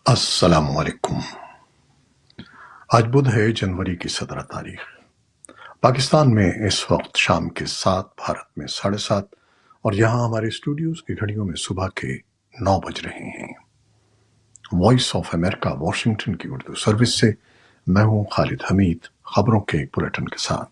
السلام علیکم۔ آج بدھ ہے، جنوری کی 17 تاریخ۔ پاکستان میں اس وقت شام کے 7، بھارت میں 7:30 اور یہاں ہمارے اسٹوڈیوز کی گھڑیوں میں صبح کے 9 بج رہے ہیں۔ وائس آف امریکہ واشنگٹن کی اردو سروس سے میں ہوں خالد حمید، خبروں کے ایک بلیٹن کے ساتھ۔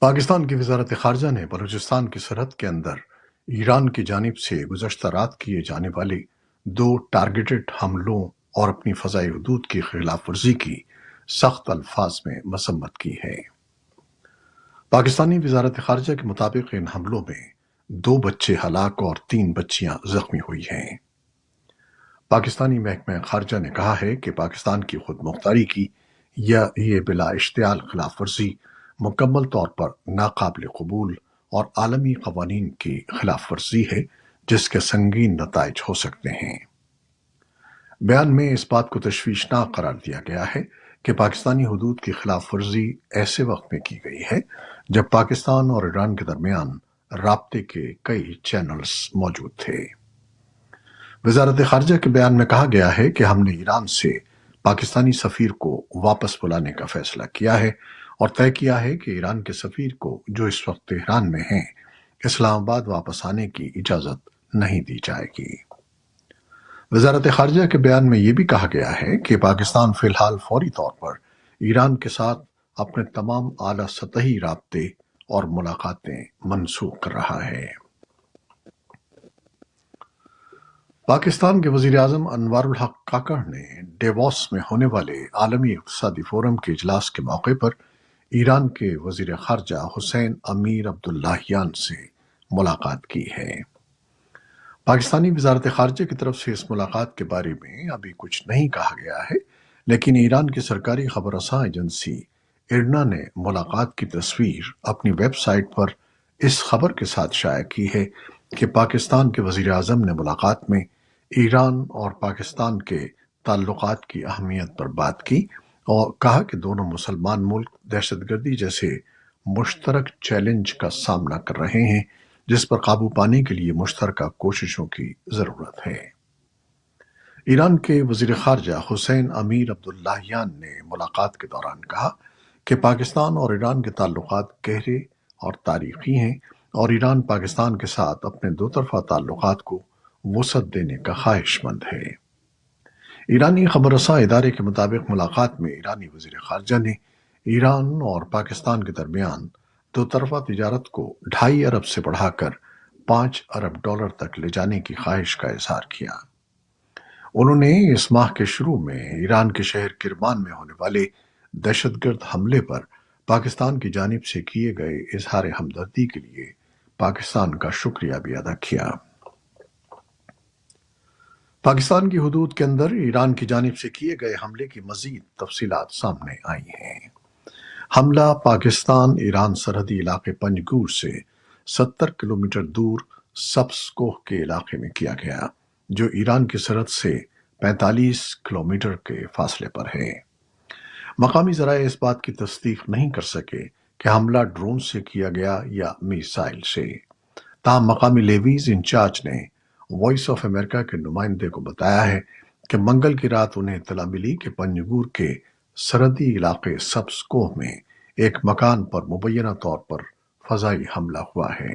پاکستان کی وزارت خارجہ نے بلوچستان کی سرحد کے اندر ایران کی جانب سے گزشتہ رات کیے جانے والے 2 ٹارگیٹڈ حملوں اور اپنی فضائی حدود کی خلاف ورزی کی سخت الفاظ میں مذمت کی ہے۔ پاکستانی وزارت خارجہ کے مطابق ان حملوں میں 2 بچے ہلاک اور 3 بچیاں زخمی ہوئی ہیں۔ پاکستانی محکمہ خارجہ نے کہا ہے کہ پاکستان کی خود مختاری کی یہ بلا اشتعال خلاف ورزی مکمل طور پر ناقابل قبول اور عالمی قوانین کی خلاف ورزی ہے، جس کے سنگین نتائج ہو سکتے ہیں۔ بیان میں اس بات کو تشویشناک قرار دیا گیا ہے کہ پاکستانی حدود کی خلاف ورزی ایسے وقت میں کی گئی ہے جب پاکستان اور ایران کے درمیان رابطے کے کئی چینلز موجود تھے۔ وزارت خارجہ کے بیان میں کہا گیا ہے کہ ہم نے ایران سے پاکستانی سفیر کو واپس بلانے کا فیصلہ کیا ہے اور طے کیا ہے کہ ایران کے سفیر کو، جو اس وقت تہران میں ہیں، اسلام آباد واپس آنے کی اجازت نہیں دی جائے گی۔ وزارت خارجہ کے بیان میں یہ بھی کہا گیا ہے کہ پاکستان فی الحال فوری طور پر ایران کے ساتھ اپنے تمام اعلیٰ سطحی رابطے اور ملاقاتیں منسوخ کر رہا ہے۔ پاکستان کے وزیر اعظم انوار الحق کاکڑ نے ڈیووس میں ہونے والے عالمی اقتصادی فورم کے اجلاس کے موقع پر ایران کے وزیر خارجہ حسین امیر عبداللہیان سے ملاقات کی ہے۔ پاکستانی وزارت خارجہ کی طرف سے اس ملاقات کے بارے میں ابھی کچھ نہیں کہا گیا ہے، لیکن ایران کی سرکاری خبر رساں ایجنسی ایرنا نے ملاقات کی تصویر اپنی ویب سائٹ پر اس خبر کے ساتھ شائع کی ہے کہ پاکستان کے وزیر اعظم نے ملاقات میں ایران اور پاکستان کے تعلقات کی اہمیت پر بات کی اور کہا کہ دونوں مسلمان ملک دہشت گردی جیسے مشترک چیلنج کا سامنا کر رہے ہیں، جس پر قابو پانے کے لیے مشترکہ کوششوں کی ضرورت ہے۔ ایران کے وزیر خارجہ حسین امیر عبداللہیان نے ملاقات کے دوران کہا کہ پاکستان اور ایران کے تعلقات گہرے اور تاریخی ہیں اور ایران پاکستان کے ساتھ اپنے دو طرفہ تعلقات کو وسعت دینے کا خواہش مند ہے۔ ایرانی خبر رساں ادارے کے مطابق ملاقات میں ایرانی وزیر خارجہ نے ایران اور پاکستان کے درمیان دو طرفہ تجارت کو 2.5 ارب سے بڑھا کر 5 ارب ڈالر تک لے جانے کی خواہش کا اظہار کیا۔ انہوں نے اس ماہ کے شروع میں ایران کے شہر کرمان میں ہونے والے دہشت گرد حملے پر پاکستان کی جانب سے کیے گئے اظہار ہمدردی کے لیے پاکستان کا شکریہ بھی ادا کیا۔ پاکستان کی حدود کے اندر ایران کی جانب سے کیے گئے حملے کی مزید تفصیلات سامنے آئی ہیں۔ حملہ پاکستان ایران سرحدی علاقے پنجگور سے 70 کلومیٹر دور سبز کوہ کے علاقے میں کیا گیا، جو ایران کی سرحد سے 45 کلومیٹر کے فاصلے پر ہے۔ مقامی ذرائع اس بات کی تصدیق نہیں کر سکے کہ حملہ ڈرون سے کیا گیا یا میزائل سے، تاہم مقامی لیویز انچارج نے وائس آف امریکہ کے نمائندے کو بتایا ہے کہ منگل کی رات انہیں اطلاع ملی کہ پنجگور کے سرحدی علاقے سبز کوہ میں ایک مکان پر مبینہ طور پر فضائی حملہ ہوا ہے۔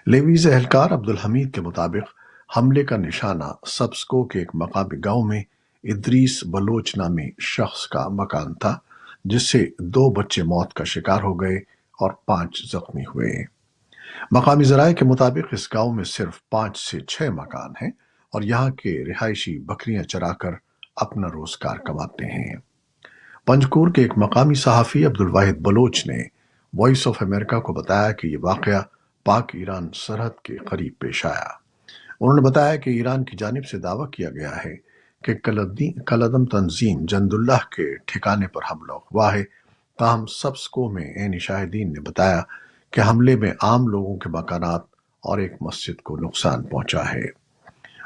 لیویز اہلکار عبدالحمید کے مطابق حملے کا نشانہ سبز کوہ کے ایک مقامی گاؤں میں ادریس بلوچ نامی شخص کا مکان تھا، جس سے 2 بچے موت کا شکار ہو گئے اور 5 زخمی ہوئے۔ مقامی ذرائع کے مطابق اس گاؤں میں صرف 5 سے 6 مکان ہیں اور یہاں کے رہائشی بکریاں چرا کر اپنا روزگار کماتے ہیں۔ پنجگور کے ایک مقامی صحافی عبدالواحد بلوچ نے وائس آف امریکہ کو بتایا کہ یہ واقعہ پاک ایران سرحد کے قریب پیش آیا۔ انہوں نے بتایا کہ ایران کی جانب سے دعویٰ کیا گیا ہے کہ کالعدم تنظیم جند اللہ کے ٹھکانے پر حملہ ہوا ہے، تاہم سبز کوہ میں عینی شاہدین نے بتایا کہ حملے میں عام لوگوں کے مکانات اور ایک مسجد کو نقصان پہنچا ہے۔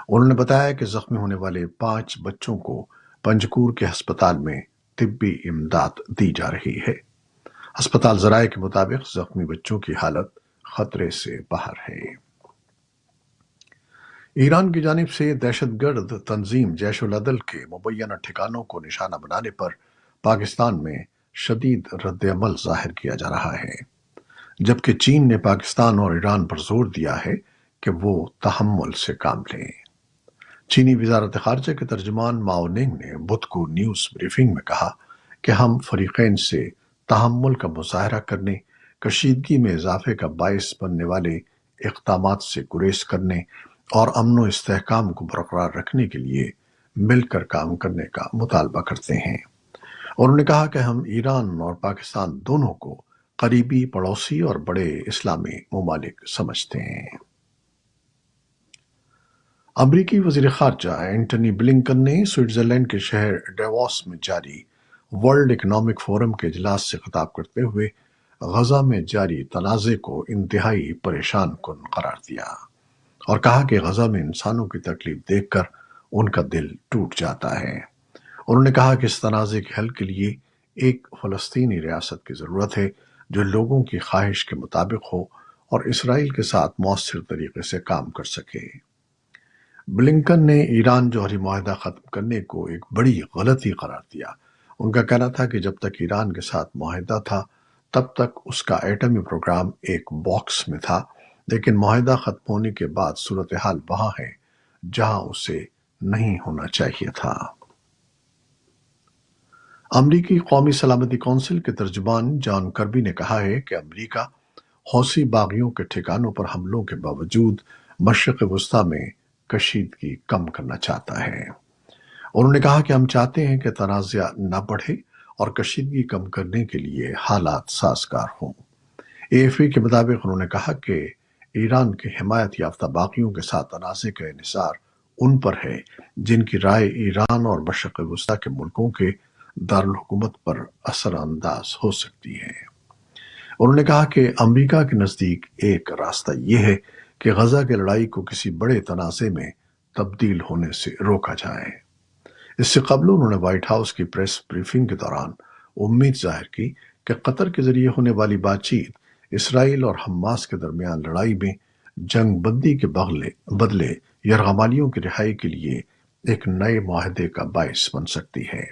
انہوں نے بتایا کہ زخمی ہونے والے 5 بچوں کو پنجگور کے ہسپتال میں طبی امداد دی جا رہی ہے۔ ہسپتال ذرائع کے مطابق زخمی بچوں کی حالت خطرے سے باہر ہے۔ ایران کی جانب سے دہشت گرد تنظیم جیش العدل کے مبینہ ٹھکانوں کو نشانہ بنانے پر پاکستان میں شدید رد عمل ظاہر کیا جا رہا ہے، جبکہ چین نے پاکستان اور ایران پر زور دیا ہے کہ وہ تحمل سے کام لیں۔ چینی وزارت خارجہ کے ترجمان ماو ننگ نے بدھ کو نیوز بریفنگ میں کہا کہ ہم فریقین سے تحمل کا مظاہرہ کرنے، کشیدگی میں اضافے کا باعث بننے والے اقدامات سے گریز کرنے اور امن و استحکام کو برقرار رکھنے کے لیے مل کر کام کرنے کا مطالبہ کرتے ہیں۔ انہوں نے کہا کہ ہم ایران اور پاکستان دونوں کو قریبی پڑوسی اور بڑے اسلامی ممالک سمجھتے ہیں۔ امریکی وزیر خارجہ اینٹنی بلنکن نے سوئٹزرلینڈ کے شہر ڈیووس میں جاری ورلڈ اکنامک فورم کے اجلاس سے خطاب کرتے ہوئے غزہ میں جاری تنازع کو انتہائی پریشان کن قرار دیا اور کہا کہ غزہ میں انسانوں کی تکلیف دیکھ کر ان کا دل ٹوٹ جاتا ہے۔ انہوں نے کہا کہ اس تنازع کے حل کے لیے ایک فلسطینی ریاست کی ضرورت ہے جو لوگوں کی خواہش کے مطابق ہو اور اسرائیل کے ساتھ مؤثر طریقے سے کام کر سکے۔ بلنکن نے ایران جوہری معاہدہ ختم کرنے کو ایک بڑی غلطی قرار دیا۔ ان کا کہنا تھا کہ جب تک ایران کے ساتھ معاہدہ تھا تب تک اس کا ایٹمی پروگرام ایک باکس میں تھا، لیکن معاہدہ ختم ہونے کے بعد صورتحال وہاں ہے جہاں اسے نہیں ہونا چاہیے تھا۔ امریکی قومی سلامتی کونسل کے ترجمان جان کربی نے کہا ہے کہ امریکہ حوثی باغیوں کے ٹھکانوں پر حملوں کے باوجود مشرق وسطیٰ میں کشیدگی کم کرنا چاہتا ہے۔ انہوں نے کہا کہ ہم چاہتے ہیں کہ تنازع نہ بڑھے اور کشیدگی کم کرنے کے لیے حالات سازگار ہوں۔ اے ایف پی کے مطابق انہوں نے کہا کہ ایران کے حمایت یافتہ باغیوں کے ساتھ تنازع کا انحصار ان پر ہے جن کی رائے ایران اور مشرق وسطیٰ کے ملکوں کے دارالحکومت پر اثر انداز ہو سکتی ہے۔ انہوں نے کہا کہ امریکہ کے نزدیک ایک راستہ یہ ہے کہ غزہ کی لڑائی کو کسی بڑے تنازع میں تبدیل ہونے سے روکا جائے۔ اس سے قبل انہوں نے وائٹ ہاؤس کی پریس بریفنگ کے دوران امید ظاہر کی کہ قطر کے ذریعے ہونے والی بات چیت اسرائیل اور حماس کے درمیان لڑائی میں جنگ بندی کے بدلے یرغمالیوں کی رہائی کے لیے ایک نئے معاہدے کا باعث بن سکتی ہے۔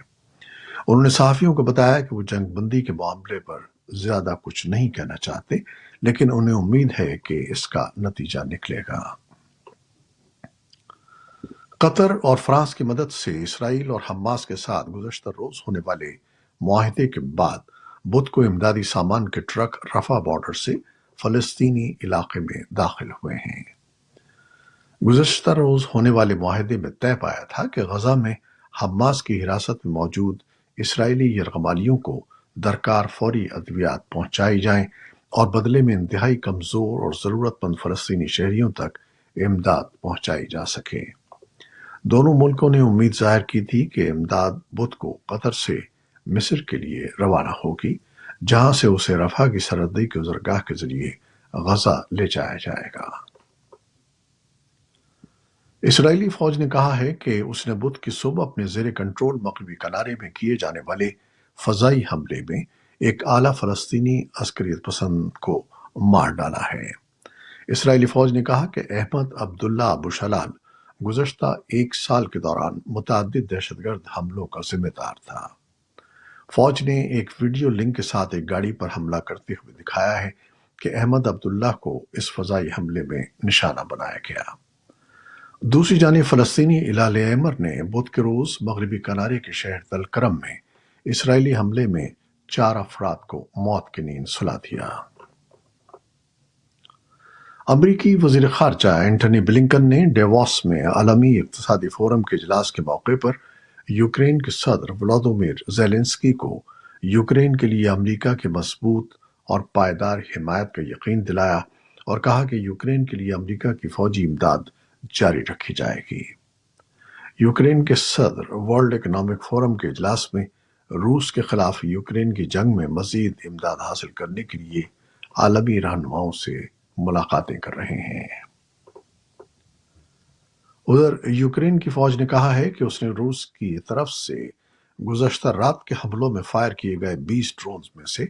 انہوں نے صحافیوں کو بتایا کہ وہ جنگ بندی کے معاملے پر زیادہ کچھ نہیں کہنا چاہتے، لیکن انہیں امید ہے کہ اس کا نتیجہ نکلے گا۔ قطر اور فرانس کی مدد سے اسرائیل اور حماس کے ساتھ گزشتہ روز ہونے والے معاہدے کے بعد بدھ کو امدادی سامان کے ٹرک رفح بارڈر سے فلسطینی علاقے میں داخل ہوئے ہیں۔ گزشتہ روز ہونے والے معاہدے میں طے پایا تھا کہ غزہ میں حماس کی حراست میں موجود اسرائیلی یرغمالیوں کو درکار فوری ادویات پہنچائی جائیں اور بدلے میں انتہائی کمزور اور ضرورت مند فلسطینی شہریوں تک امداد پہنچائی جا سکے۔ دونوں ملکوں نے امید ظاہر کی تھی کہ امداد بدھ کو قطر سے مصر کے لیے روانہ ہوگی، جہاں سے اسے رفح کی سرحدی گزرگاہ کے ذریعے غزہ لے جایا جائے گا۔ اسرائیلی فوج نے کہا ہے کہ اس نے بدھ کی صبح اپنے زیر کنٹرول مغربی کنارے میں کیے جانے والے فضائی حملے میں ایک اعلیٰ فلسطینی عسکریت پسند کو مار ڈالا ہے۔ اسرائیلی فوج نے کہا کہ احمد عبداللہ ابو شلال گزشتہ ایک سال کے دوران متعدد دہشت گرد حملوں کا ذمہ دار تھا۔ فوج نے ایک ویڈیو لنک کے ساتھ ایک گاڑی پر حملہ کرتے ہوئے دکھایا ہے کہ احمد عبداللہ کو اس فضائی حملے میں نشانہ بنایا گیا۔ دوسری جانب فلسطینی ہلال احمر نے بدھ کے روز مغربی کنارے کے شہر تل کرم میں اسرائیلی حملے میں 4 افراد کو موت کی نیند سلا دیا۔ امریکی وزیر خارجہ اینٹنی بلنکن نے ڈیووس میں عالمی اقتصادی فورم کے اجلاس کے موقع پر یوکرین کے صدر ولادیمیر زیلنسکی کو یوکرین کے لیے امریکہ کی مضبوط اور پائیدار حمایت کا یقین دلایا اور کہا کہ یوکرین کے لیے امریکہ کی فوجی امداد جاری رکھی جائے گی۔ یوکرین کے صدر ورلڈ اکنامک فورم کے اجلاس میں روس کے خلاف یوکرین کی جنگ میں مزید امداد حاصل کرنے کے لیے عالمی رہنماؤں سے ملاقاتیں کر رہے ہیں۔ ادھر یوکرین کی فوج نے کہا ہے کہ اس نے روس کی طرف سے گزشتہ رات کے حملوں میں فائر کیے گئے 20 ڈرونز میں سے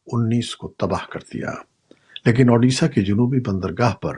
19 کو تباہ کر دیا، لیکن اوڈیشہ کی جنوبی بندرگاہ پر